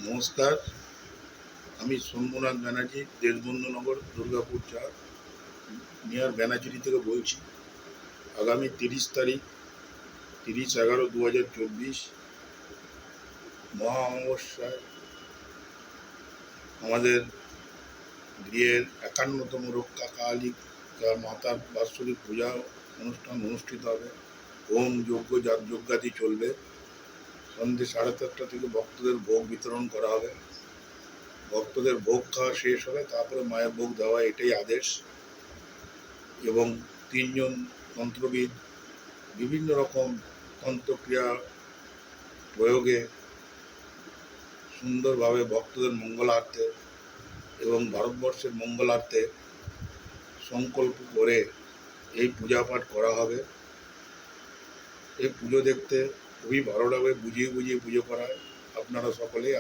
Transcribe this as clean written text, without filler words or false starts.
নমস্কার, আমি শম্ভুনাথ ব্যানার্জি, দেশবন্ধুনগর, দুর্গাপুর ৪ নিয়ার ব্যানার্জিটি থেকে বলছি। আগামী ৩০ তারিখ, ৩০/১১/২০২৪ মহা অমাবস্যায় আমাদের গৃহের ৫১তম রক্ষা কালিকা মাতার বাৎসরিক পূজা অনুষ্ঠান অনুষ্ঠিত হবে। হোম যজ্ঞ যজ্ঞাদি চলবে। সন্ধ্যে ৪:৩০টা থেকে ভক্তদের ভোগ বিতরণ করা হবে। ভক্তদের ভোগ খাওয়া শেষ হলে তারপরে মায়ের ভোগ দেওয়া, এটাই আদেশ। এবং ৩জন তন্ত্রবিদ বিভিন্ন রকম তন্ত্রক্রিয়া প্রয়োগে সুন্দরভাবে ভক্তদের মঙ্গলার্থে এবং ভারতবর্ষের মঙ্গলার্থে সংকল্প করে এই পূজা পাঠ করা হবে। এই পুজো দেখতে খুবই ভালো লাগবে, বুঝিয়ে বুঝিয়ে পুজো করায়। আপনারা সকলেই